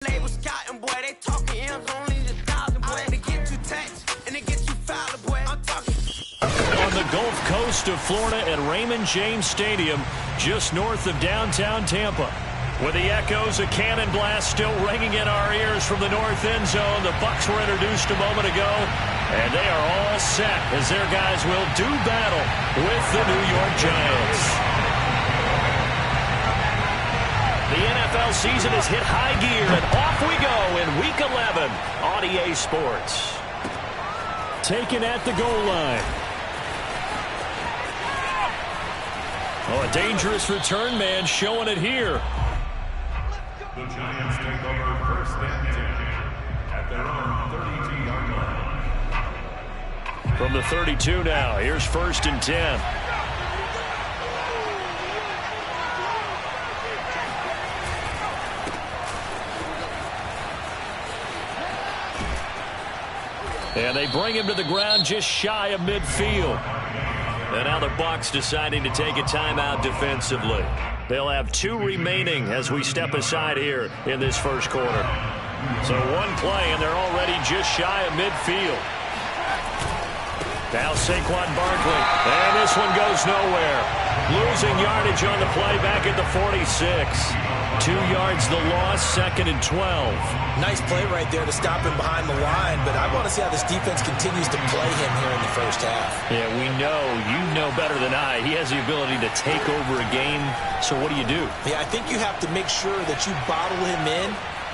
Label scouting, boy, they talking M's only the $1,000, boy. They get too taxed and they get too foul, boy. I'm talking. On the Gulf Coast of Florida at Raymond James Stadium, just north of downtown Tampa. With the echoes of cannon blast still ringing in our ears from the north end zone, the Bucs were introduced a moment ago, and they are all set as their guys will do battle with the New York Giants. The NFL season has hit high gear, and off we go in Week 11 on EA Sports. Taken at the goal line. Oh, a dangerous return man showing it here. The Giants take over first and 10 at their own 32-yard line. From the 32 now, here's first and 10. And they bring him to the ground just shy of midfield. And now the Bucs deciding to take a timeout defensively. They'll have 2 remaining as we step aside here in this first quarter. So 1 play, and they're already just shy of midfield. Now Saquon Barkley, and this one goes nowhere. Losing yardage on the play back at the 46. 2 yards the loss, second and 12. Nice play right there to stop him behind the line, but I want to see how this defense continues to play him here in the first half. Yeah, we know, you know better than I, he has the ability to take over a game, so what do you do? Yeah, I think you have to make sure that you bottle him in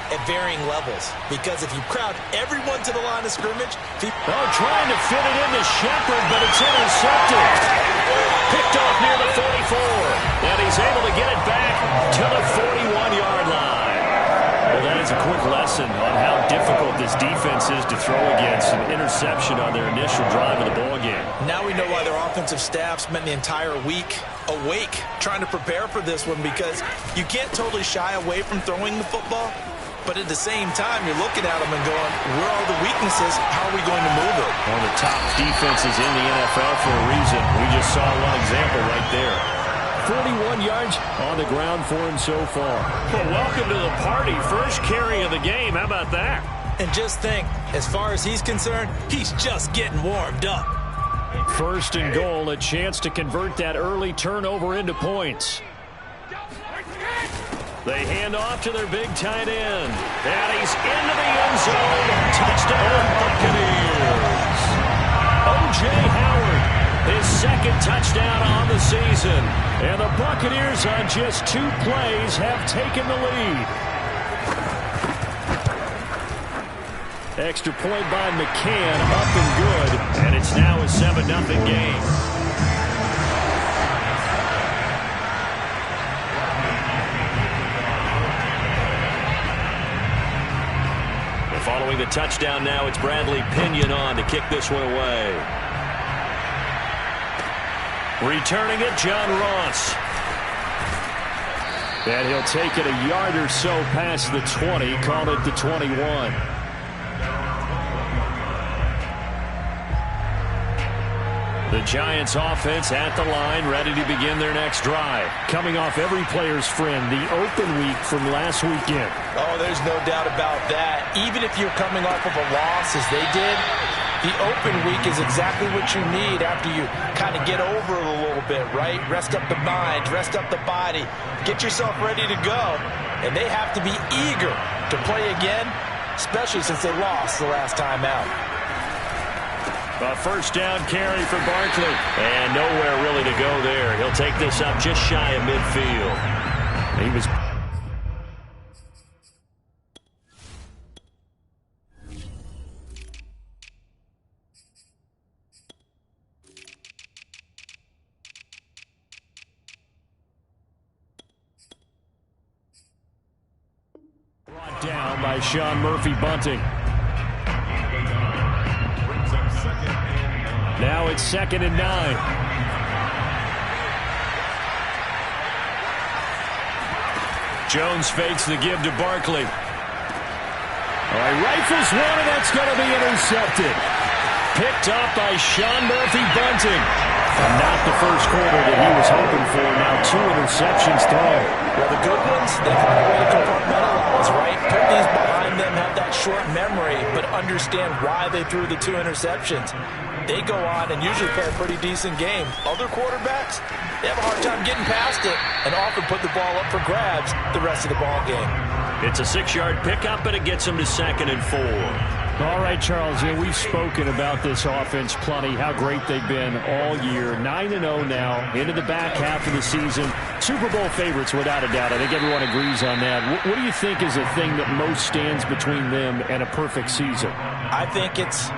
at varying levels, because if you crowd everyone to the line of scrimmage... trying to fit it into Shepard, but it's intercepted. Picked off near the 44, and he's able to get it back to the 41-yard line. Well, that is a quick lesson on how difficult this defense is to throw against. An interception on their initial drive of the ballgame. Now we know why their offensive staff spent the entire week awake trying to prepare for this one, because you can't totally shy away from throwing the football, but at the same time, you're looking at them and going, where are the weaknesses? How are we going to move it? One of the top defenses in the NFL for a reason. We just saw one example right there. 41 yards on the ground for him so far. Well, welcome to the party. First carry of the game. How about that? And just think, as far as he's concerned, he's just getting warmed up. First and goal, a chance to convert that early turnover into points. They hand off to their big tight end. And he's into the end zone. Touchdown, Buccaneers. O.J. Howard, his second touchdown on the season. And the Buccaneers on just 2 plays have taken the lead. Extra point by McCann, up and good. And it's now a 7-0 game. Following the touchdown now, it's Bradley Pinion on to kick this one away. Returning it, John Ross. And he'll take it a yard or so past the 20, called it the 21. The Giants offense at the line, ready to begin their next drive. Coming off every player's friend, the open week from last weekend. Oh, there's no doubt about that. Even if you're coming off of a loss as they did, the open week is exactly what you need after you kind of get over it a little bit, right? Rest up the mind, rest up the body, get yourself ready to go. And they have to be eager to play again, especially since they lost the last time out. A first down carry for Barkley. And nowhere really to go there. He'll take this up just shy of midfield. He was... brought down by Sean Murphy-Bunting. Now it's 2nd and 9. Jones fakes the give to Barkley. All right, rifles one, and that's going to be intercepted. Picked up by Sean Murphy-Bunting. Not the first quarter that he was hoping for. Now 2 interceptions thrown. Well, the good ones, they find a way to compartmentalize, right? Put these behind them, have that short memory, but understand why they threw the 2 interceptions. They go on and usually play a pretty decent game. Other quarterbacks, they have a hard time getting past it and often put the ball up for grabs the rest of the ball game. It's a 6-yard pickup, and it gets them to 2nd and 4. All right, Charles, we've spoken about this offense plenty, how great they've been all year. 9-0 now, into the back half of the season. Super Bowl favorites, without a doubt. I think everyone agrees on that. What do you think is the thing that most stands between them and a perfect season? I think it's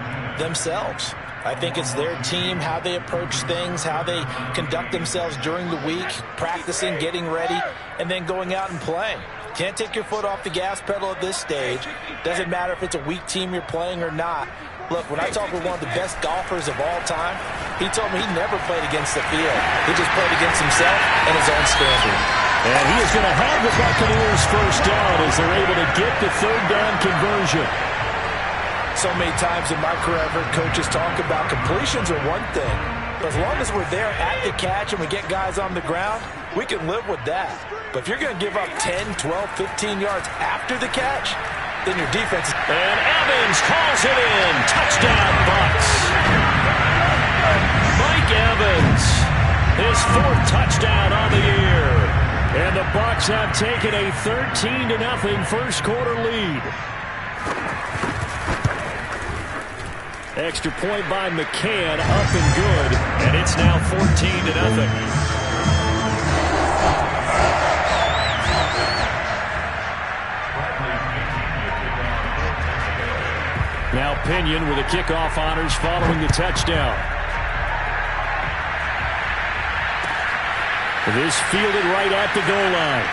themselves. I think it's their team, how they approach things, how they conduct themselves during the week, practicing, getting ready, and then going out and playing. Can't take your foot off the gas pedal at this stage. Doesn't matter if it's a weak team you're playing or not. Look, when I talk with one of the best golfers of all time, he told me he never played against the field. He just played against himself and his own standard. And he is going to have the Buccaneers first down as they're able to get the 3rd down conversion. So many times in my career, I've heard coaches talk about completions are one thing. But as long as we're there at the catch and we get guys on the ground, we can live with that. But if you're going to give up 10, 12, 15 yards after the catch, then your defense is... And Evans calls it in. Touchdown, Bucs. Mike Evans, his 4th touchdown on the year. And the Bucs have taken a 13-0 first quarter lead. Extra point by McCann, up and good, and it's now 14-0. Now Pinion with the kickoff honors following the touchdown. This fielded right at the goal line.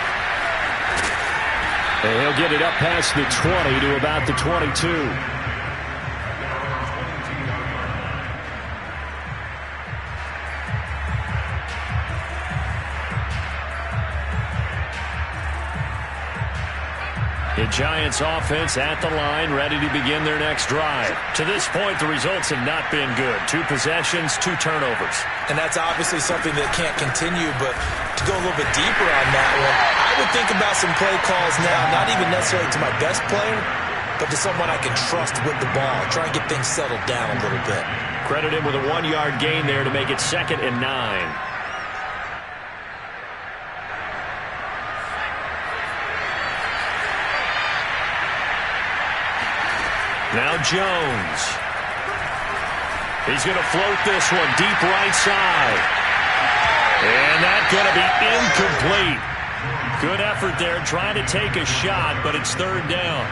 And he'll get it up past the 20 to about the 22. The Giants offense at the line, ready to begin their next drive. To this point, the results have not been good. 2 possessions, 2 turnovers. And that's obviously something that can't continue, but to go a little bit deeper on that one, I would think about some play calls now, not even necessarily to my best player, but to someone I can trust with the ball. Try and get things settled down a little bit. Credit him with a 1-yard gain there to make it 2nd and 9. Now Jones. He's going to float this one deep right side. And that's going to be incomplete. Good effort there trying to take a shot, but it's 3rd down.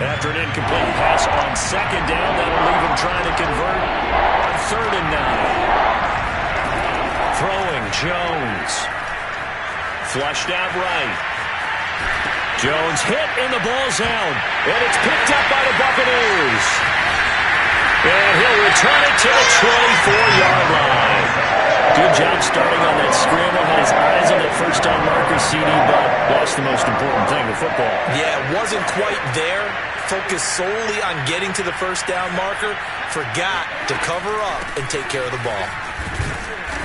After an incomplete pass on 2nd down, that'll leave him trying to convert on 3rd and 9. Throwing Jones. Flushed out right. Jones hit in the ball zone, and it's picked up by the Buccaneers. And he'll return it to the 24-yard line. Good job starting on that scramble. Had his eyes on that first down marker, CD, but that's the most important thing with football. Yeah, it wasn't quite there. Focused solely on getting to the first down marker. Forgot to cover up and take care of the ball.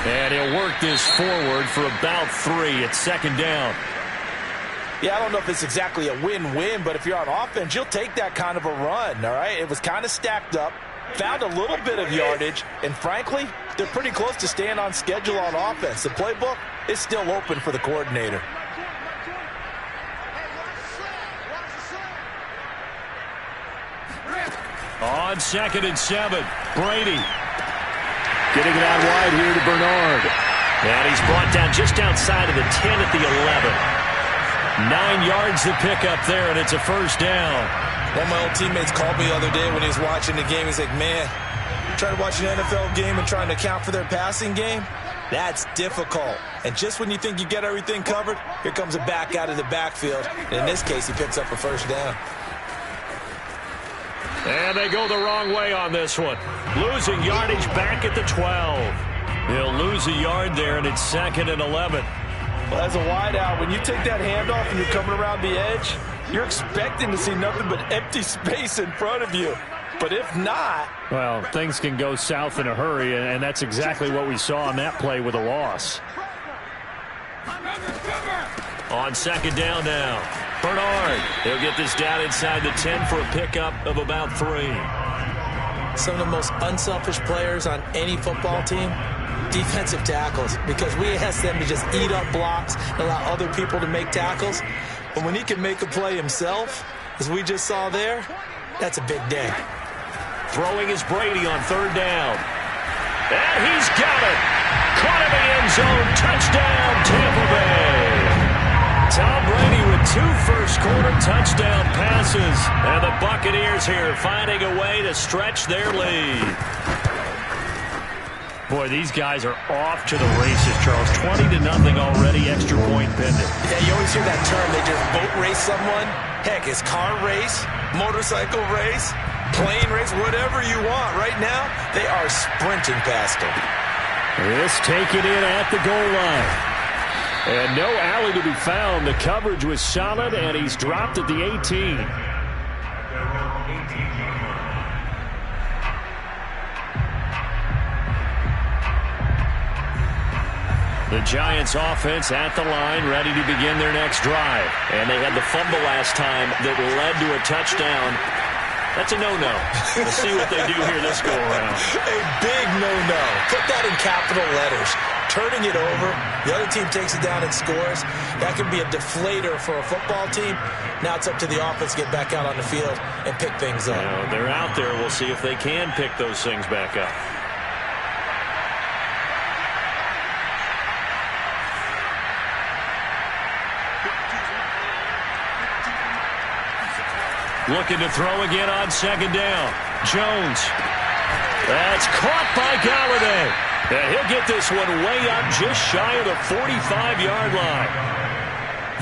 And he'll work this forward for about 3 at 2nd down. Yeah, I don't know if it's exactly a win-win, but if you're on offense, you'll take that kind of a run, all right? It was kind of stacked up, found a little bit of yardage, and frankly, they're pretty close to staying on schedule on offense. The playbook is still open for the coordinator. On 2nd and 7, Brady. Getting it out wide here to Bernard. And he's brought down just outside of the 10 at the 11. 9 yards to pick up there, and it's a first down. One of my old teammates called me the other day when he was watching the game. He's like, man, trying to watch an NFL game and trying to account for their passing game, that's difficult. And just when you think you get everything covered, here comes a back out of the backfield. And in this case, he picks up a first down. And they go the wrong way on this one. Losing yardage back at the 12. They'll lose a yard there, and it's 2nd and 11. Well, as a wideout, when you take that handoff and you're coming around the edge, you're expecting to see nothing but empty space in front of you. But if not... Well, things can go south in a hurry, and that's exactly what we saw on that play with a loss. On second down now, Bernard. He'll get this down inside the 10 for a pickup of about 3. Some of the most unselfish players on any football team, defensive tackles, because we ask them to just eat up blocks and allow other people to make tackles. But when he can make a play himself, as we just saw there, that's a big day. Throwing is Brady on third down. And he's got it. Caught in the end zone. Touchdown, Tampa Bay. Tom Brady with 2 first-quarter touchdown passes. And the Buccaneers here finding a way to stretch their lead. Boy, these guys are off to the races, Charles. 20-0 already, extra point pending. Yeah, you always hear that term. They just boat race someone. Heck, it's car race, motorcycle race, plane race, whatever you want. Right now, they are sprinting past them. This taken in at the goal line. And no alley to be found. The coverage was solid, and he's dropped at the 18. The Giants offense at the line, ready to begin their next drive. And they had the fumble last time that led to a touchdown. That's a no-no. We'll see what they do here this go-around. A big no-no. Put that in capital letters. Turning it over, the other team takes it down and scores. That can be a deflator for a football team. Now it's up to the offense to get back out on the field and pick things up. Well, they're out there. We'll see if they can pick those things back up. Looking to throw again on second down. Jones. That's caught by Galladay. And he'll get this one way up just shy of the 45-yard line.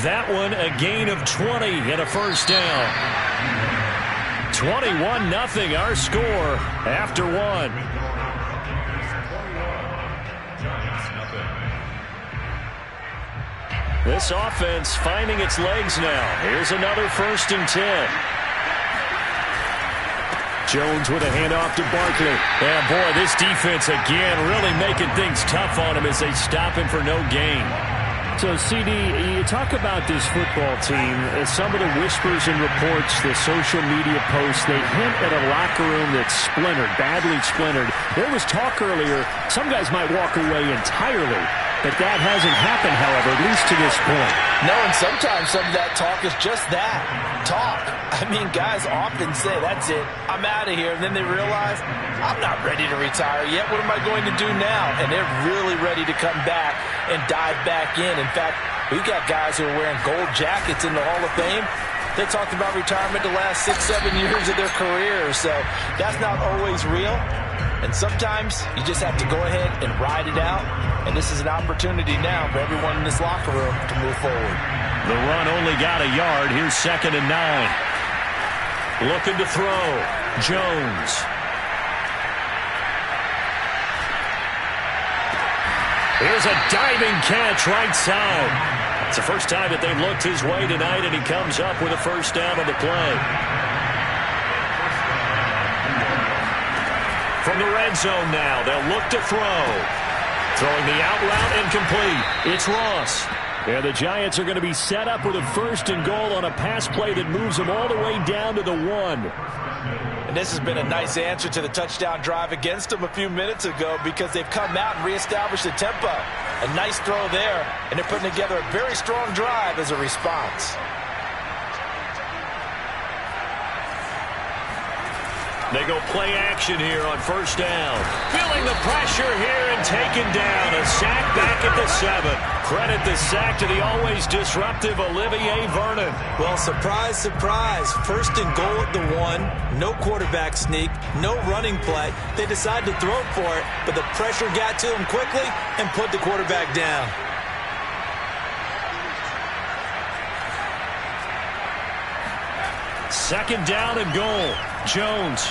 That one a gain of 20 and a first down. 21-0 our score after 1. This offense finding its legs now. Here's another 1st and 10. Jones with a handoff to Barkley. And boy, this defense again really making things tough on him as they stop him for no gain. So, CD, you talk about this football team, some of the whispers and reports, the social media posts, they hint at a locker room that's splintered, badly splintered. There was talk earlier, some guys might walk away entirely, but that hasn't happened, however, at least to this point. No, and sometimes some of that talk is just that, talk. I mean, guys often say, that's it, I'm out of here, and then they realize, I'm not ready to retire yet, what am I going to do now? And they're really ready to come back and dive back in. In fact, we've got guys who are wearing gold jackets in the Hall of Fame. They talked about retirement the last 6-7 years of their career, so that's not always real. And sometimes you just have to go ahead and ride it out. And this is an opportunity now for everyone in this locker room to move forward. The run only got a yard. Here's 2nd and 9. Looking to throw. Jones. Here's a diving catch right side. It's the first time that they've looked his way tonight, and he comes up with a first down on the play. From the red zone now, they'll look to throw. Throwing the out route incomplete. It's Ross. Yeah, the Giants are going to be set up with a 1st and goal on a pass play that moves them all the way down to the 1. And this has been a nice answer to the touchdown drive against them a few minutes ago because they've come out and reestablished the tempo. A nice throw there, and they're putting together a very strong drive as a response. They go play action here on 1st down. Feeling the pressure here and taken down. A sack back at the 7. Credit the sack to the always disruptive Olivier Vernon. Well, surprise, surprise. 1st and goal at the 1. No quarterback sneak. No running play. They decided to throw for it, but the pressure got to them quickly and put the quarterback down. Second down and goal. Jones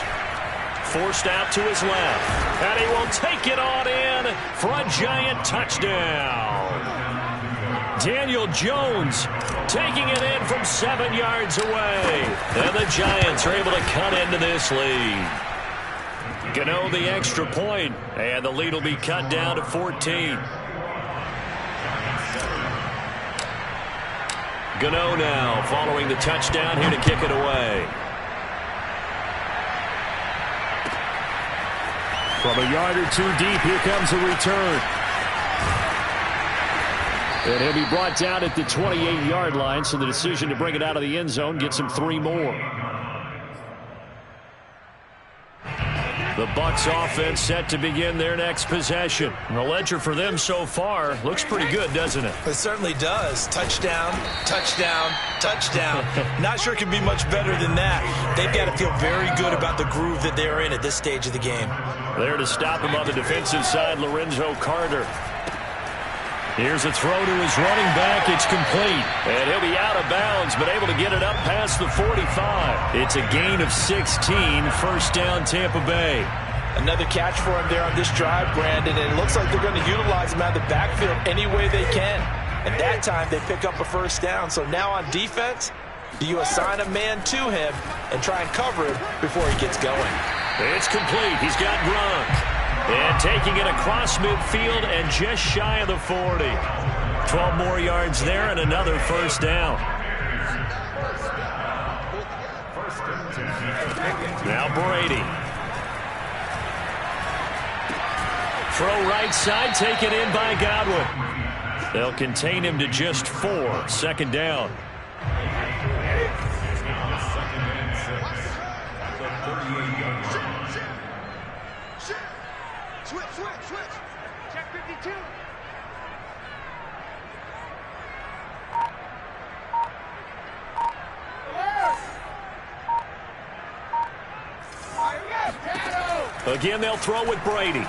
forced out to his left. And he will take it on in for a Giant touchdown. Daniel Jones taking it in from 7 yards away. And the Giants are able to cut into this lead. Gano the extra point, and the lead will be cut down to 14. Gano now following the touchdown here to kick it away. From a yard or two deep, here comes a return. And he'll be brought down at the 28-yard line, so the decision to bring it out of the end zone gets him 3 more. The Bucs offense set to begin their next possession. And the ledger for them so far looks pretty good, doesn't it? It certainly does. Touchdown, touchdown, touchdown. Not sure it can be much better than that. They've got to feel very good about the groove that they're in at this stage of the game. There to stop him on the defensive side, Lorenzo Carter. Here's a throw to his running back. It's complete. And he'll be out of bounds, but able to get it up past the 45. It's a gain of 16. First down, Tampa Bay. Another catch for him there on this drive, Brandon, and it looks like they're going to utilize him out of the backfield any way they can. At that time, they pick up a first down. So now on defense, do you assign a man to him and try and cover him before he gets going? It's complete. He's got Gronk. And taking it across midfield and just shy of the 40. 12 more yards there and another first down. Now Brady. Throw right side, taken in by Godwin. They'll contain him to just 4. Second down. Switch. Check 52. Again, they'll throw with Brady.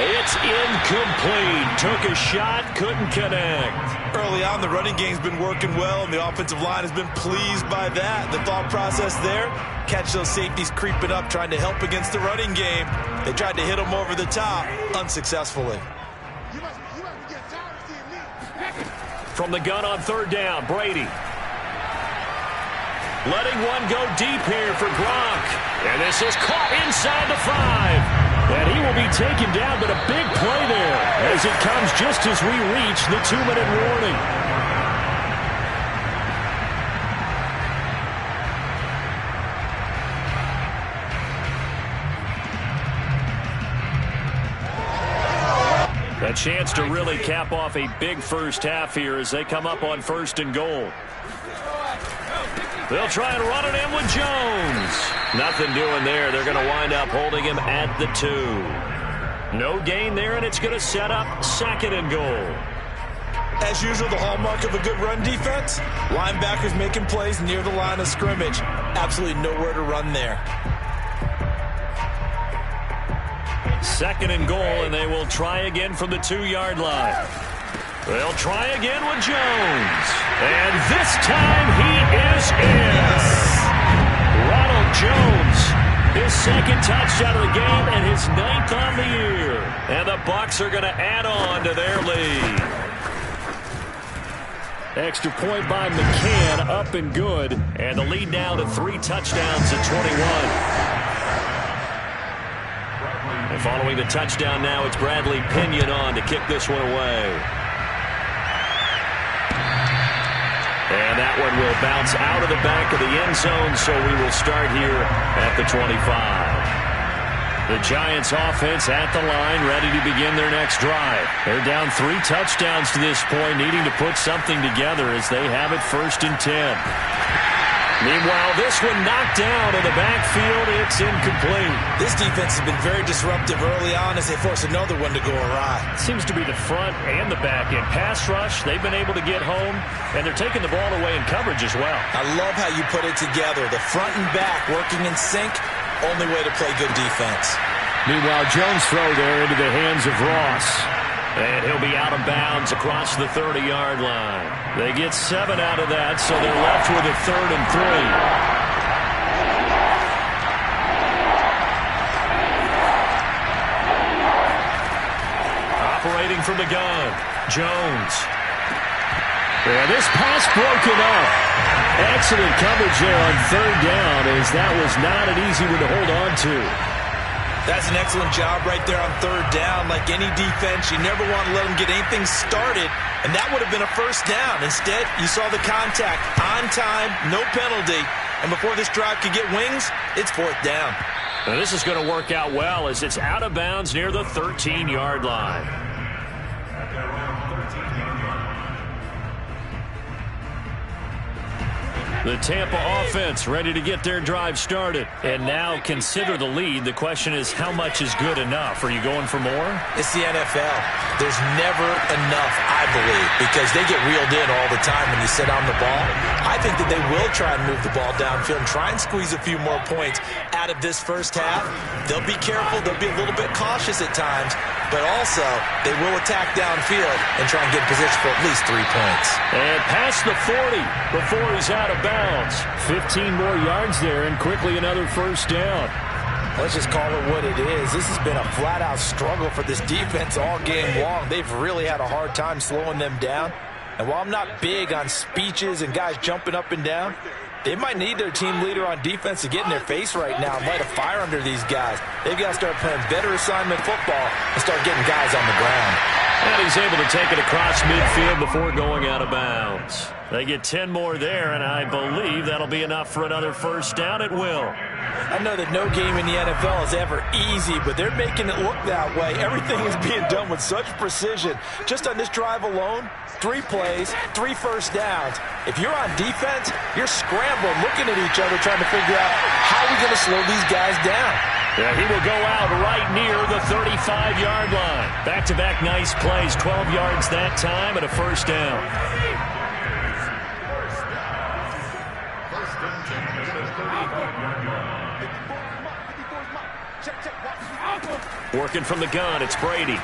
It's incomplete. Took a shot, couldn't connect. Early on, the running game's been working well, and the offensive line has been pleased by that. The thought process there, catch those safeties creeping up, trying to help against the running game. They tried to hit them over the top, unsuccessfully. From the gun on third down, Brady. Letting one go deep here for Gronk. And this is caught inside the 5. And he will be taken down, but a big play there as it comes just as we reach the 2-minute warning. A chance to really cap off a big first half here as they come up on 1st and goal. They'll try and run it in with Jones. Nothing doing there. They're going to wind up holding him at the 2. No gain there, and it's going to set up 2nd and goal. As usual, the hallmark of a good run defense, linebackers making plays near the line of scrimmage. Absolutely nowhere to run there. 2nd and goal, and they will try again from the 2-yard line. They'll try again with Jones. And this time he is in. Ronald Jones, his 2nd touchdown of the game and his 9th on the year. And the Bucs are going to add on to their lead. Extra point by McCann, up and good. And the lead now to 3 touchdowns at 21. And following the touchdown now, it's Bradley Pinion on to kick this one away. And that one will bounce out of the back of the end zone, so we will start here at the 25. The Giants offense at the line, ready to begin their next drive. They're down 3 touchdowns to this point, needing to put something together as they have it 1st and 10. Meanwhile, this one knocked down in the backfield. It's incomplete. This defense has been very disruptive early on as they force another one to go awry. Seems to be the front and the back end. Pass rush, they've been able to get home, and they're taking the ball away in coverage as well. I love how you put it together. The front and back working in sync, only way to play good defense. Meanwhile, Jones' throw there into the hands of Ross. And he'll be out of bounds across the 30-yard line. They get 7 out of that, so they're left with a 3rd and 3. Operating from the gun, Jones. Yeah, this pass broken up. Excellent coverage there on third down, as that was not an easy one to hold on to. That's an excellent job right there on third down. Like any defense, you never want to let them get anything started, and that would have been a first down. Instead, you saw the contact on time, no penalty, and before this drive could get wings, it's fourth down. Now this is going to work out well as it's out of bounds near the 13-yard line. The Tampa offense ready to get their drive started. And now consider the lead. The question is, how much is good enough? Are you going for more? It's the NFL. There's never enough, I believe, because they get reeled in all the time when you sit on the ball. I think that they will try and move the ball downfield and try and squeeze a few more points out of this first half. They'll be careful. They'll be a little bit cautious at times, but also they will attack downfield and try and get in position for at least 3 points. And past the 40 before he's out of bounds. 15 more yards there, and quickly another first down. Let's just call it what it is. This has been a flat-out struggle for this defense all game long. They've really had a hard time slowing them down. And while I'm not big on speeches and guys jumping up and down, they might need their team leader on defense to get in their face right now and light a fire under these guys. They've got to start playing better assignment football and start getting guys on the ground. And he's able to take it across midfield before going out of bounds. They get 10 more there, and I believe that'll be enough for another first down. It will. I know that no game in the NFL is ever easy, but they're making it look that way. Everything is being done with such precision. Just on this drive alone, 3 plays, 3 first downs. If you're on defense, you're scrambling, looking at each other, trying to figure out how are we going to slow these guys down. Yeah, he will go out right near the 35-yard line. Back-to-back nice plays, 12 yards that time and a first down. Working from the gun, it's Brady.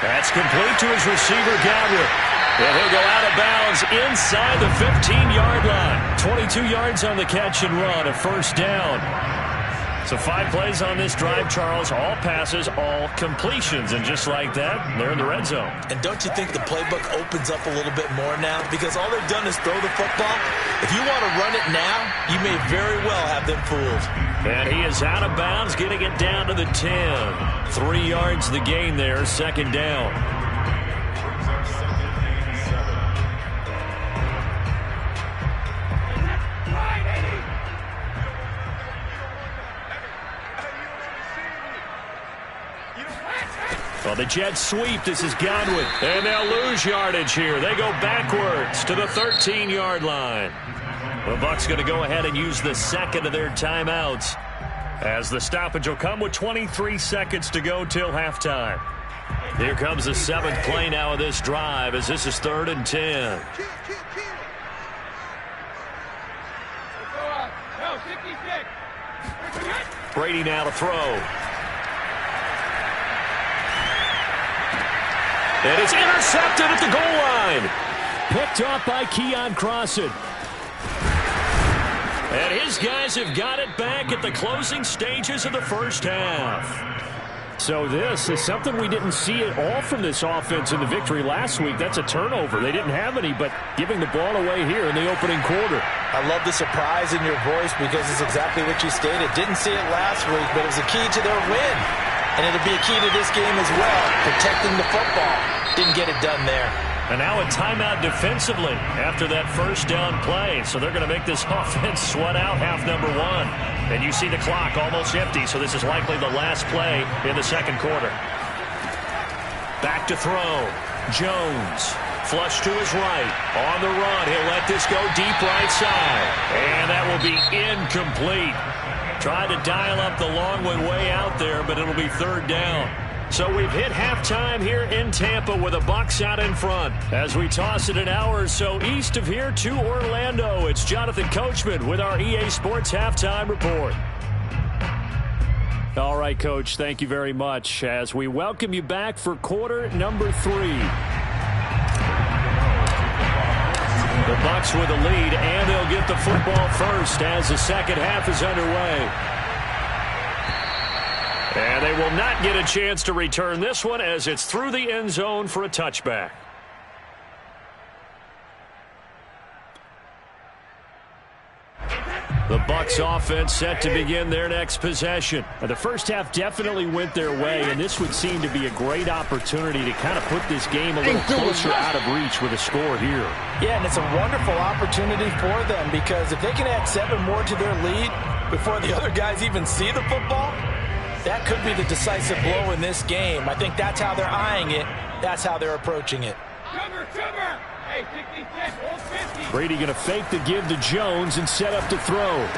That's complete to his receiver, Godwin. And he'll go out of bounds inside the 15-yard line. 22 yards on the catch and run, a first down. So 5 plays on this drive, Charles. All passes, all completions. And just like that, they're in the red zone. And don't you think the playbook opens up a little bit more now? Because all they've done is throw the football. If you want to run it now, you may very well have them fooled. And he is out of bounds, getting it down to the 10. 3 yards the gain there, second down. Well, the Jets sweep. This is Godwin. And they'll lose yardage here. They go backwards to the 13-yard line. The Bucs going to go ahead and use the second of their timeouts, as the stoppage will come with 23 seconds to go till halftime. Here comes the 7th play now of this drive, as this is 3rd and 10. Brady now to throw. And it's intercepted at the goal line. Picked off by Keon Crossan. And his guys have got it back at the closing stages of the first half. So this is something we didn't see at all from this offense in the victory last week. That's a turnover. They didn't have any, but giving the ball away here in the opening quarter. I love the surprise in your voice because it's exactly what you stated. Didn't see it last week, but it was a key to their win. And it'll be a key to this game as well, protecting the football. Didn't get it done there. And now a timeout defensively after that first down play. So they're going to make this offense sweat out half number 1. And you see the clock almost empty, so this is likely the last play in the second quarter. Back to throw. Jones. Flush to his right. On the run. He'll let this go deep right side. And that will be incomplete. Tried to dial up the long one way out there, but it'll be 3rd down. So we've hit halftime here in Tampa with the Bucs out in front. As we toss it an hour or so east of here to Orlando, it's Jonathan Coachman with our EA Sports Halftime Report. All right, Coach, thank you very much as we welcome you back for quarter number 3. The Bucs with the lead, and they'll get the football first as the second half is underway. And they will not get a chance to return this one as it's through the end zone for a touchback. The Bucs offense set to begin their next possession. The first half definitely went their way, and this would seem to be a great opportunity to kind of put this game a little closer out of reach with a score here. Yeah, and it's a wonderful opportunity for them because if they can add 7 more to their lead before the other guys even see the football, that could be the decisive blow in this game. I think that's how they're eyeing it. That's how they're approaching it. Brady going to fake the give to Jones and set up to throw.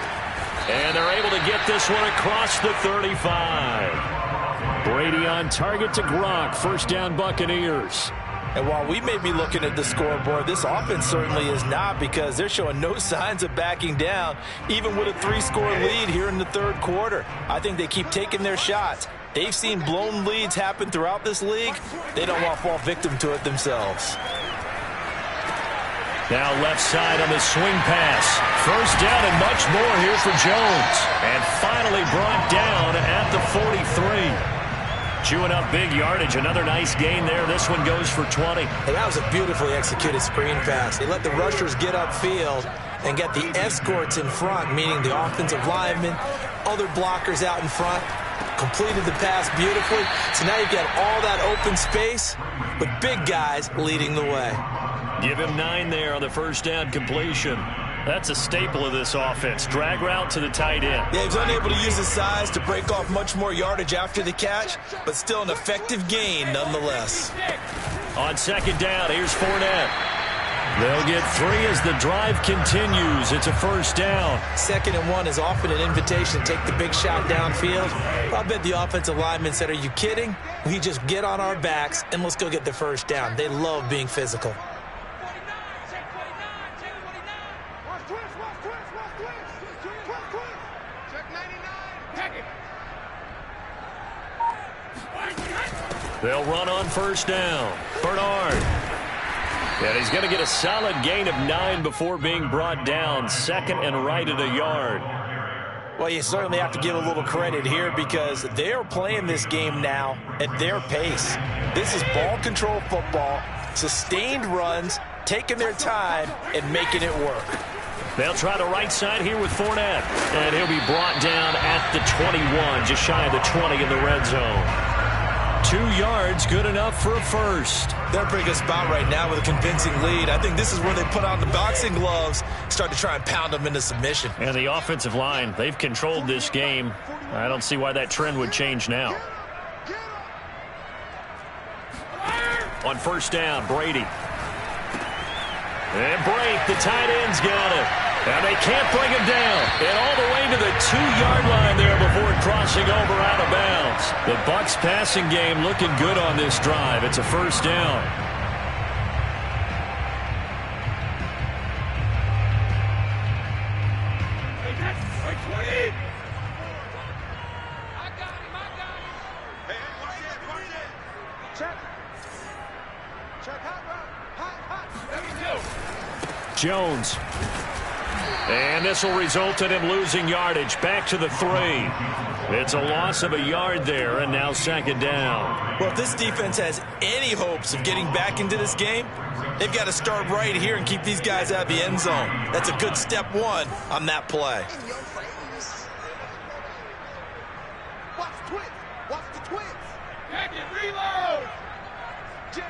And they're able to get this one across the 35. Brady on target to Gronk. First down, Buccaneers. And while we may be looking at the scoreboard, this offense certainly is not because they're showing no signs of backing down, even with a 3-score lead here in the third quarter. I think they keep taking their shots. They've seen blown leads happen throughout this league. They don't want to fall victim to it themselves. Now left side on the swing pass. First down and much more here for Jones. And finally brought down at the 43. Chewing up big yardage. Another nice gain there. This one goes for 20. And that was a beautifully executed screen pass. They let the rushers get upfield and get the escorts in front, meaning the offensive linemen, other blockers out in front. Completed the pass beautifully. So now you've got all that open space with big guys leading the way. Give him 9 there on the first down completion. That's a staple of this offense. Drag route to the tight end. Yeah, he's unable to use his size to break off much more yardage after the catch, but still an effective gain nonetheless. On second down, here's Fournette. They'll get 3 as the drive continues. It's a first down. 2nd and 1 is often an invitation to take the big shot downfield. I bet the offensive lineman said, are you kidding? We just get on our backs and let's go get the first down. They love being physical. They'll run on first down. Bernard. And he's going to get a solid gain of 9 before being brought down. 2nd and right at a yard. Well, you certainly have to give a little credit here because they are playing this game now at their pace. This is ball control football, sustained runs, taking their time, and making it work. They'll try the right side here with Fournette. And he'll be brought down at the 21, just shy of the 20 in the red zone. 2 yards, good enough for a first. They're in a pretty good spot right now with a convincing lead. I think this is where they put on the boxing gloves, start to try and pound them into submission. And the offensive line, they've controlled this game. I don't see why that trend would change now. On first down, Brady. And break, the tight end's got it. And they can't bring him down. And all the way to the 2-yard line there before crossing over out of bounds. The Bucs passing game looking good on this drive. It's a first down. Jones. And this will result in him losing yardage. Back to the 3. It's a loss of a yard there, and now second down. Well, if this defense has any hopes of getting back into this game, they've got to start right here and keep these guys out of the end zone. That's a good step 1 on that play. Watch the twins. Watch the twins. Back and reload. Jim.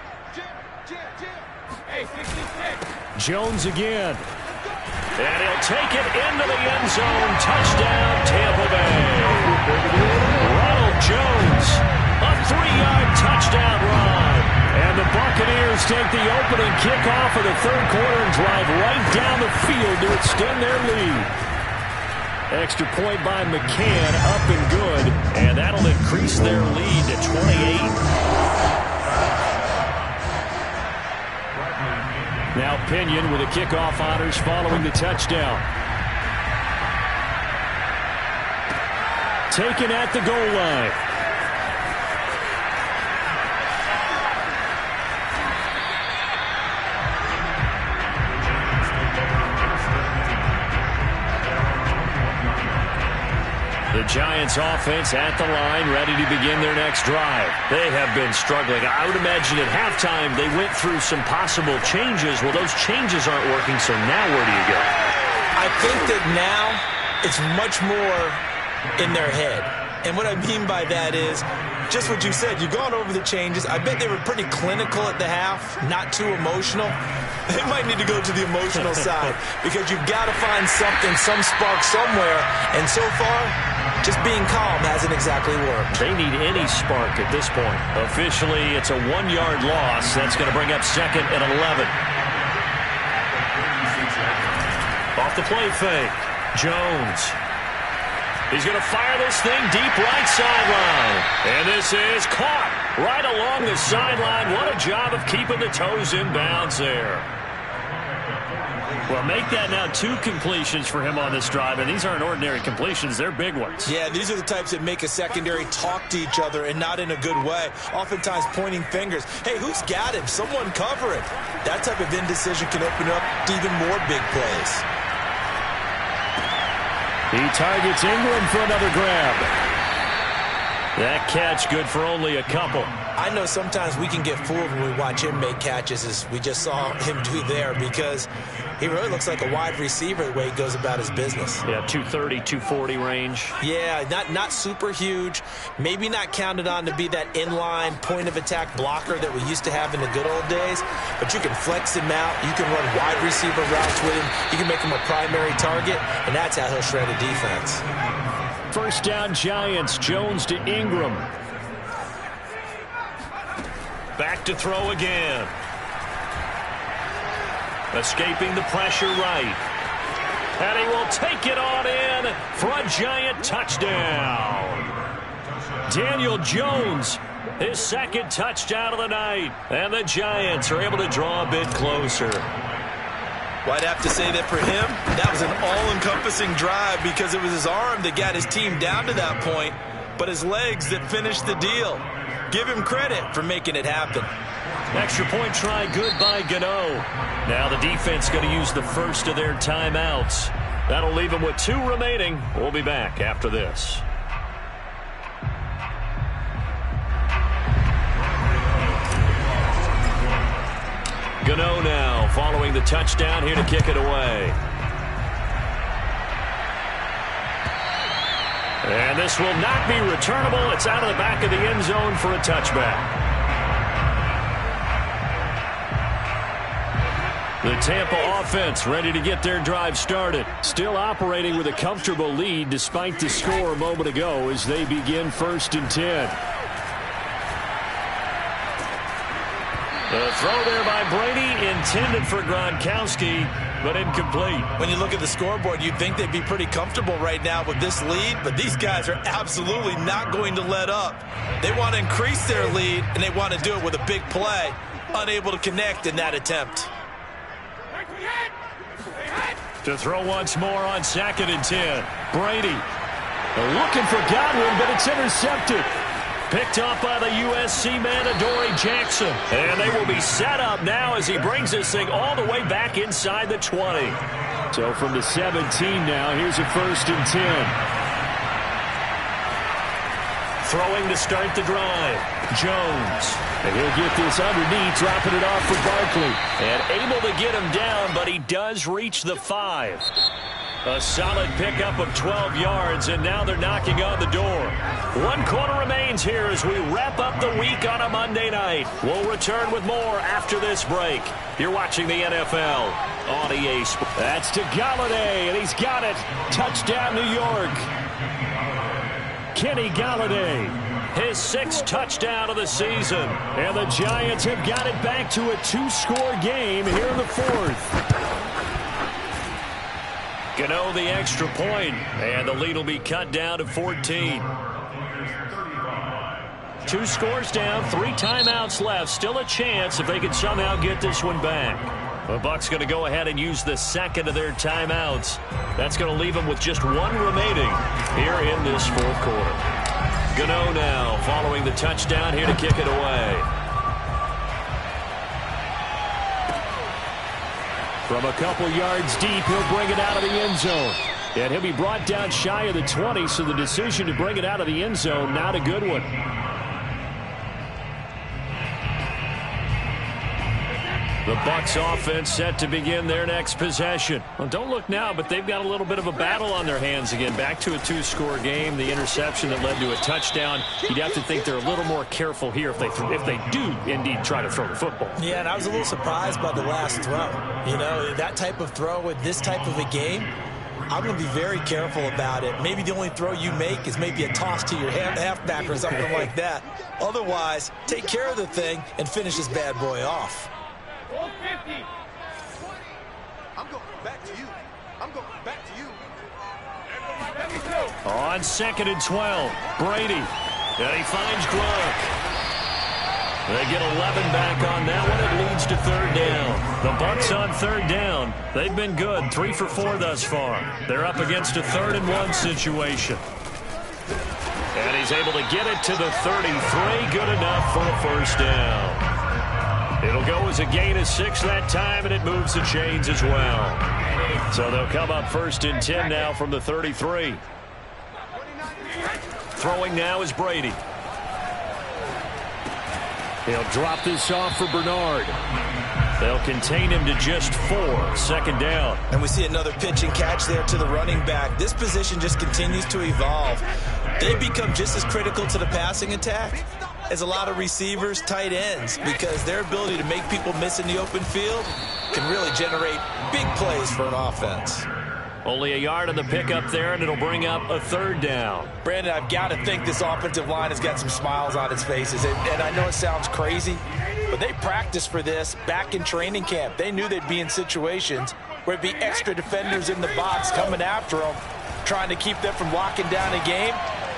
Hey, 66. Jones again. And he'll take it into the end zone. Touchdown, Tampa Bay. Ronald Jones, a 3-yard touchdown run. And the Buccaneers take the opening kickoff of the third quarter and drive right down the field to extend their lead. Extra point by McCann, up and good. And that'll increase their lead to 28. Now Pinion with the kickoff honors following the touchdown. Taken at the goal line. The Giants offense at the line, ready to begin their next drive. They have been struggling. I would imagine at halftime they went through some possible changes. Well, those changes aren't working, so now where do you go? I think that now it's much more in their head. And what I mean by that is just what you said. You've gone over the changes. I bet they were pretty clinical at the half, not too emotional. They might need to go to the emotional side because you've got to find something, some spark somewhere. And so far, just being calm hasn't exactly worked. They need any spark at this point. Officially, it's a 1-yard loss. That's going to bring up 2nd and 11. Off the play fake. Jones. He's going to fire this thing deep right sideline. And this is caught right along the sideline. What a job of keeping the toes in bounds there. Well, make that now 2 completions for him on this drive, and these aren't ordinary completions. They're big ones. Yeah, these are the types that make a secondary talk to each other and not in a good way. Oftentimes pointing fingers. Hey, who's got him? Someone cover it. That type of indecision can open up to even more big plays. He targets Ingram for another grab. That catch good for only a couple. I know sometimes we can get fooled when we watch him make catches, as we just saw him do there, because he really looks like a wide receiver the way he goes about his business. Yeah, 230, 240 range. Yeah, not super huge. Maybe not counted on to be that inline point-of-attack blocker that we used to have in the good old days, but you can flex him out. You can run wide receiver routes with him. You can make him a primary target, and that's how he'll shred a defense. First down, Giants. Jones to Ingram. Back to throw again. Escaping the pressure right. And he will take it on in for a Giant touchdown. Daniel Jones, his 2nd touchdown of the night. And the Giants are able to draw a bit closer. Well, I'd have to say that for him, that was an all-encompassing drive because it was his arm that got his team down to that point, but his legs that finished the deal. Give him credit for making it happen. Extra point try good by Gano. Now the defense going to use the first of their timeouts. That'll leave them with 2 remaining. We'll be back after this. Gano now following the touchdown here to kick it away. And this will not be returnable. It's out of the back of the end zone for a touchback. The Tampa offense ready to get their drive started. Still operating with a comfortable lead despite the score a moment ago as they begin 1st and 10. The throw there by Brady intended for Gronkowski, but incomplete. When you look at the scoreboard, you'd think they'd be pretty comfortable right now with this lead, but these guys are absolutely not going to let up. They want to increase their lead, and they want to do it with a big play. Unable to connect in that attempt. To throw once more on 2nd and 10. Brady looking for Godwin, but it's intercepted. Picked up by the USC man, Adoree Jackson. And they will be set up now as he brings this thing all the way back inside the 20. So from the 17 now, here's a 1st and 10. Throwing to start the drive. Jones. And he'll get this underneath, dropping it off for Barkley. And able to get him down, but he does reach the 5. A solid pickup of 12 yards, and now they're knocking on the door. 1 quarter remains here as we wrap up the week on a Monday night. We'll return with more after this break. You're watching the NFL on EA Sports. That's to Galladay, and he's got it. Touchdown, New York. Kenny Galladay. His 6th touchdown of the season. And the Giants have got it back to a 2-score game here in the 4th. Gano the extra point, and the lead will be cut down to 14. 2 scores down, 3 timeouts left. Still a chance if they can somehow get this one back. The Bucs going to go ahead and use the 2nd of their timeouts. That's going to leave them with just 1 remaining here in this 4th quarter. Gano now following the touchdown here to kick it away. From a couple yards deep, he'll bring it out of the end zone. And he'll be brought down shy of the 20, so the decision to bring it out of the end zone, not a good one. The Bucs offense set to begin their next possession. Well, don't look now, but they've got a little bit of a battle on their hands again. Back to a 2-score game. The interception that led to a touchdown. You'd have to think they're a little more careful here if they do indeed try to throw the football. Yeah, and I was a little surprised by the last throw. You know, that type of throw with this type of a game, I'm going to be very careful about it. Maybe the only throw you make is maybe a toss to your halfback or something like that. Otherwise, take care of the thing and finish this bad boy off. I'm going back to you. I'm going back to you. On 2nd and 12, Brady. And he finds Gronk. They get 11 back on that one. It leads to 3rd down. The Bucs on 3rd down. They've been good. 3 for 4 thus far. They're up against a 3rd and 1 situation. And he's able to get it to the 33. Good enough for a 1st down. It'll go as a gain of 6 that time, and it moves the chains as well. So they'll come up 1st and 10 now from the 33. Throwing now is Brady. He'll drop this off for Bernard. They'll contain him to just 4. 2nd down. And we see another pitch and catch there to the running back. This position just continues to evolve. They become just as critical to the passing attack as a lot of receivers, tight ends, because their ability to make people miss in the open field can really generate big plays for an offense. Only a yard on the pickup there, and it'll bring up a 3rd down. Brandon, I've got to think this offensive line has got some smiles on its faces. And I know it sounds crazy, but they practiced for this back in training camp. They knew they'd be in situations where it'd be extra defenders in the box coming after them, trying to keep them from locking down a game.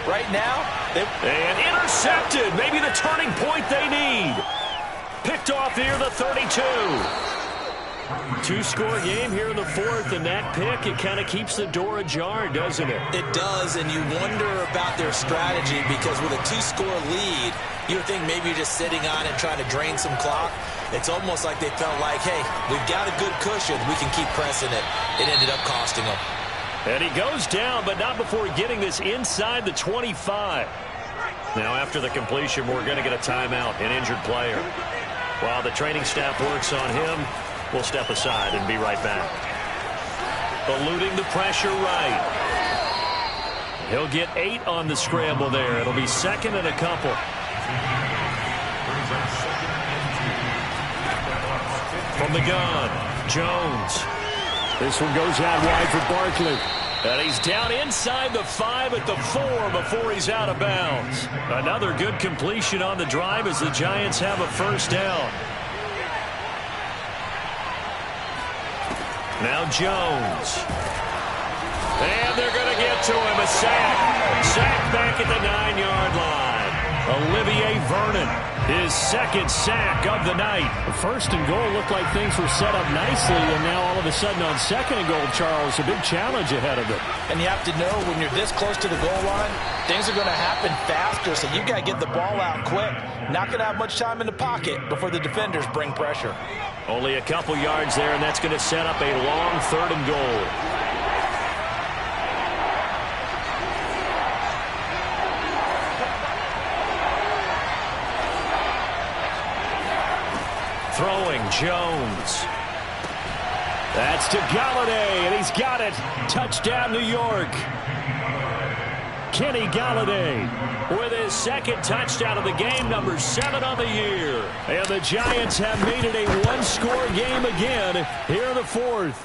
Right now, and intercepted. Maybe the turning point they need. Picked off near the 32. 2-score game here in the 4th, and that pick, it kind of keeps the door ajar, doesn't it? It does, and you wonder about their strategy, because with a 2-score lead, you would think maybe you're just sitting on it trying to drain some clock. It's almost like they felt like, hey, we've got a good cushion. We can keep pressing it. It ended up costing them. And he goes down, but not before getting this inside the 25. Now, after the completion, we're going to get a timeout, an injured player. While the training staff works on him, we'll step aside and be right back. Eluding the pressure right. He'll get 8 on the scramble there. It'll be 2nd and a couple. From the gun, Jones. This one goes out wide for Barkley. And he's down inside the 5 at the 4 before he's out of bounds. Another good completion on the drive as the Giants have a 1st down. Now Jones. And they're going to get to him. A sack. Sack back at the 9-yard line. Olivier Vernon, his 2nd sack of the night. The 1st and goal looked like things were set up nicely, and now all of a sudden on 2nd and goal, Charles, a big challenge ahead of them. And you have to know when you're this close to the goal line, things are going to happen faster, so you've got to get the ball out quick. Not going to have much time in the pocket before the defenders bring pressure. Only a couple yards there, and that's going to set up a long 3rd and goal. Throwing, Jones. That's to Galladay, and he's got it. Touchdown, New York. Kenny Galladay with his 2nd touchdown of the game, number 7 on the year. And the Giants have made it a 1-score game again here in the 4th.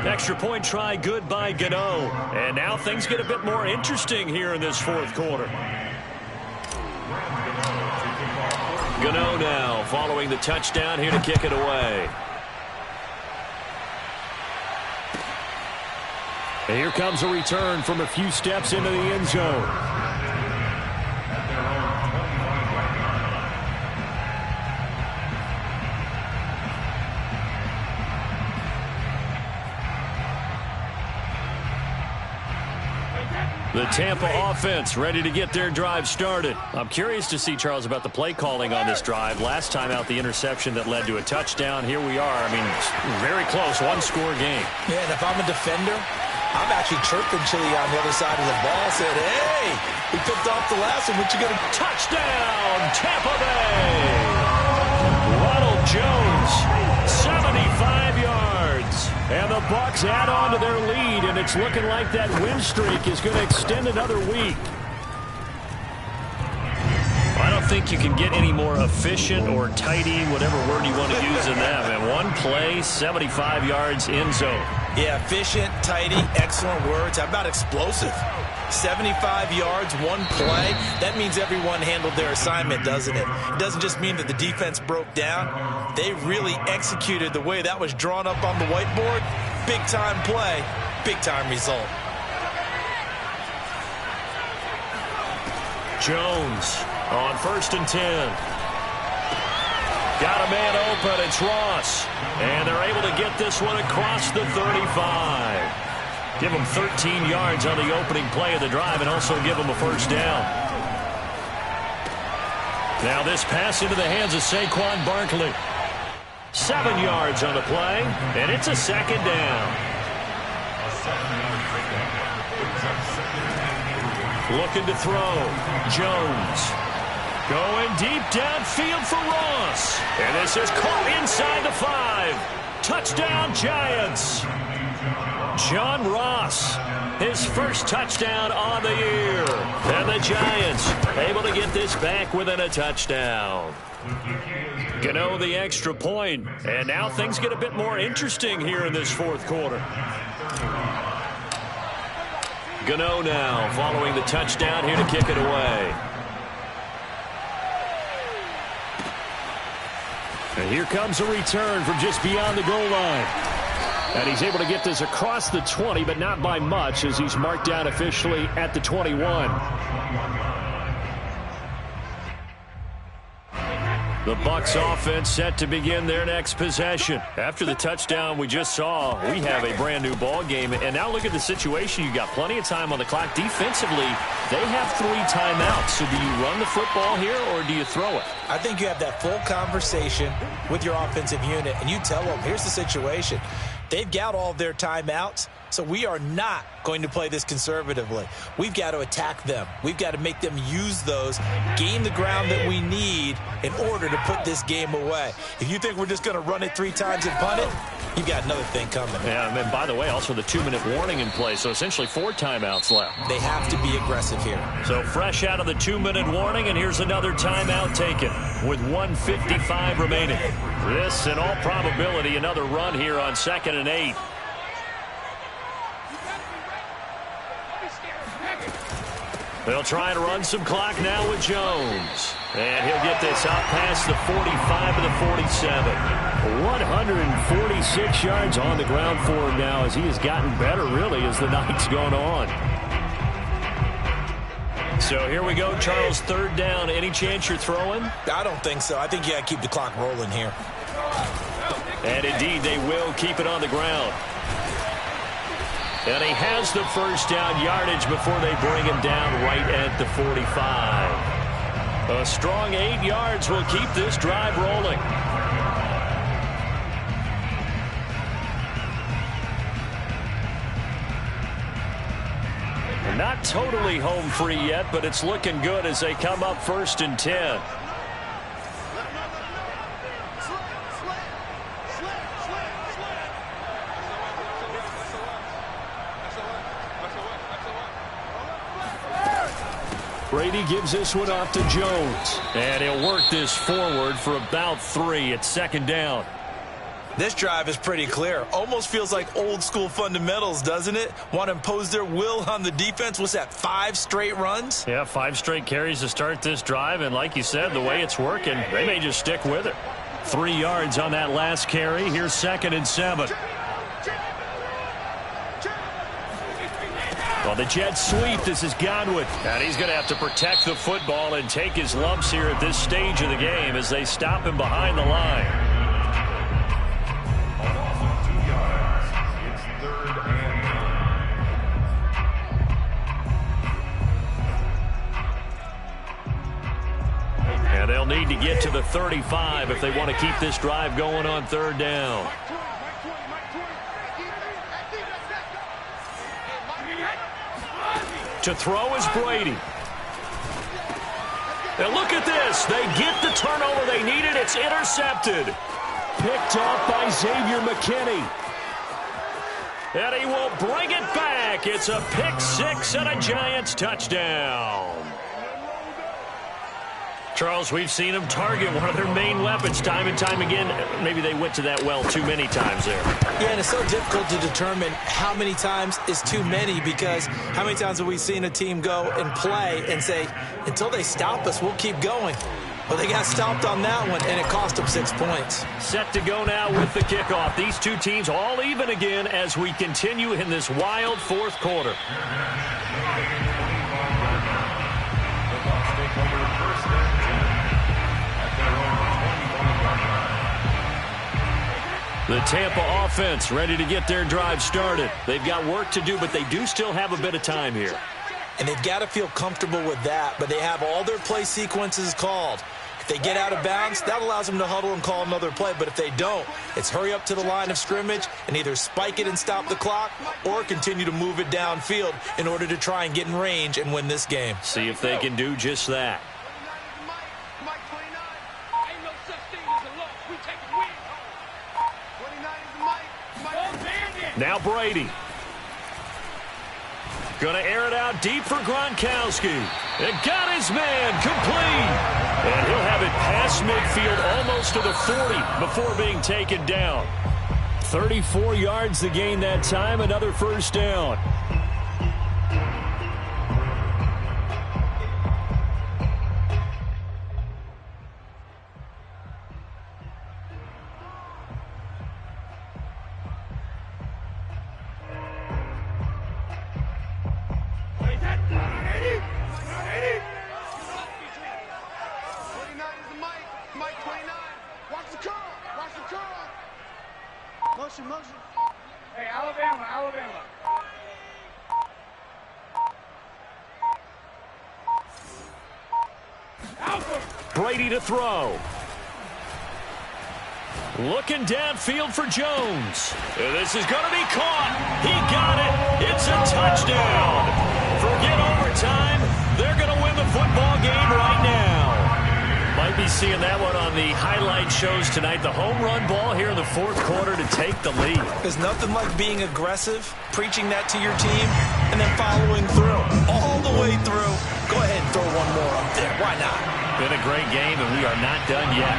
Extra point try good by Gano. And now things get a bit more interesting here in this 4th quarter. Gano now following the touchdown here to kick it away. And here comes a return from a few steps into the end zone. The Tampa offense ready to get their drive started. I'm curious to see, Charles, about the play calling on this drive. Last time out, the interception that led to a touchdown. Here we are. I mean, very close, 1-score game. Yeah, and if I'm a defender, I'm actually chirping Chili on the other side of the ball. Said, hey, we picked off the last one. What you going to... Touchdown, Tampa Bay! Ronald Jones, 75 yards. And the Bucs add on to their lead, and it's looking like that win streak is going to extend another week. I don't think you can get any more efficient or tidy, whatever word you want to use in that. Man, one play, 75 yards, end zone. Yeah, efficient, tidy, excellent words. How about explosive? 75 yards, one play. That means everyone handled their assignment, doesn't it? It doesn't just mean that the defense broke down. They really executed the way that was drawn up on the whiteboard. Big-time play, big-time result. Jones on 1st and 10. Got a man open. It's Ross. And they're able to get this one across the 35. Give them 13 yards on the opening play of the drive and also give them a first down. Now this pass into the hands of Saquon Barkley. 7 yards on the play, and it's a second down. Looking to throw. Jones. Going deep downfield for Ross. And this is caught inside the 5. Touchdown, Giants. John Ross, his first touchdown on the year. And the Giants able to get this back within a touchdown. Gano the extra point. And now things get a bit more interesting here in this fourth quarter. Gano now following the touchdown here to kick it away. And here comes a return from just beyond the goal line. And he's able to get this across the 20, but not by much as he's marked down officially at the 21. The Bucs offense set to begin their next possession. After the touchdown we just saw, we have a brand new ball game. And now look at the situation. You've got plenty of time on the clock. Defensively, they have 3 timeouts. So do you run the football here or do you throw it? I think you have that full conversation with your offensive unit, and you tell them, here's the situation. They've got all of their timeouts, so we are not going to play this conservatively. We've got to attack them. We've got to make them use those, gain the ground that we need in order to put this game away. If you think we're just going to run it 3 times and punt it, you've got another thing coming. Yeah, and by the way, also the 2-minute warning in play, so essentially 4 timeouts left. They have to be aggressive here. So fresh out of the 2-minute warning, and here's another timeout taken with 1:55 remaining. This, in all probability, another run here on 2nd and 8. They'll try and run some clock now with Jones. And he'll get this out past the 45 to the 47. 146 yards on the ground for him now as he has gotten better, really, as the night's gone on. So here we go, Charles, 3rd down. Any chance you're throwing? I don't think so. I think you got to keep the clock rolling here. And indeed, they will keep it on the ground. And he has the first down yardage before they bring him down right at the 45. A strong 8 yards will keep this drive rolling. Not totally home free yet, but it's looking good as they come up 1st and 10. Brady gives this one off to Jones. And he'll work this forward for about 3 at 2nd down. This drive is pretty clear. Almost feels like old school fundamentals, doesn't it? Want to impose their will on the defense. What's that, 5 straight runs? Yeah, 5 straight carries to start this drive. And like you said, the way it's working, they may just stick with it. 3 yards on that last carry. Here's 2nd and 7. Well, the Jets sweep. This is Godwin. And he's going to have to protect the football and take his lumps here at this stage of the game as they stop him behind the line. And they'll need to get to the 35 if they want to keep this drive going on 3rd down. To throw is Brady. And look at this. They get the turnover they needed. It's intercepted. Picked off by Xavier McKinney. And he will bring it back. It's a pick six and a Giants touchdown. Charles, we've seen them target one of their main weapons time and time again. Maybe they went to that well too many times there. Yeah, and it's so difficult to determine how many times is too many, because how many times have we seen a team go and play and say, until they stop us, we'll keep going. Well, they got stopped on that one, and it cost them 6 points. Set to go now with the kickoff. These two teams all even again as we continue in this wild fourth quarter. The Tampa offense ready to get their drive started. They've got work to do, but they do still have a bit of time here. And they've got to feel comfortable with that, but they have all their play sequences called. If they get out of bounds, that allows them to huddle and call another play. But if they don't, it's hurry up to the line of scrimmage and either spike it and stop the clock or continue to move it downfield in order to try and get in range and win this game. See if they can do just that. Now Brady. Gonna air it out deep for Gronkowski. And got his man complete. And he'll have it past midfield almost to the 40 before being taken down. 34 yards to gain that time, another first down. Hey, Alabama. Brady to throw. Looking downfield for Jones. And this is going to be caught. He got it. It's a touchdown. Forget overtime. They're going to win the football game right now. Might be seeing that one on the highlight shows tonight. The home run ball here in the fourth quarter to take the lead. There's nothing like being aggressive, preaching that to your team, and then following through. All the way through. Go ahead and throw one more up there. Why not? Been a great game, and we are not done yet.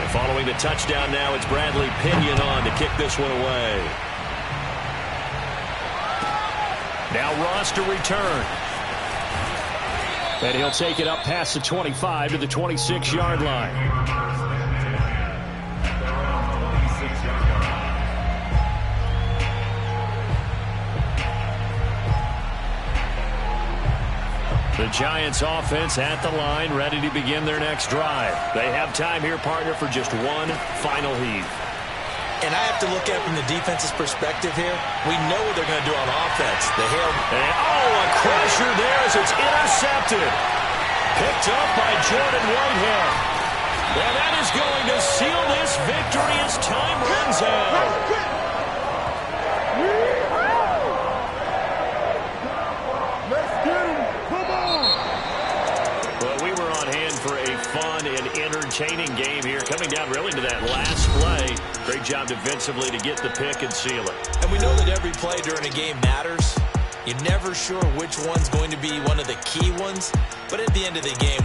And following the touchdown now, it's Bradley Pinion on to kick this one away. Now Ross to return. And he'll take it up past the 25 to the 26-yard line. The Giants offense at the line, ready to begin their next drive. They have time here, partner, for just one final heave. And I have to look at it from the defense's perspective here. We know what they're going to do on offense. The hail. And, a crusher there as it's intercepted. Picked up by Jordan Whitehead. And that is going to seal this victory as time runs out. Well, we were on hand for a fun and entertaining game here. Coming down really to that last play. Great job defensively to get the pick and seal it. And we know that every play during a game matters. You're never sure which one's going to be one of the key ones. But at the end of the game,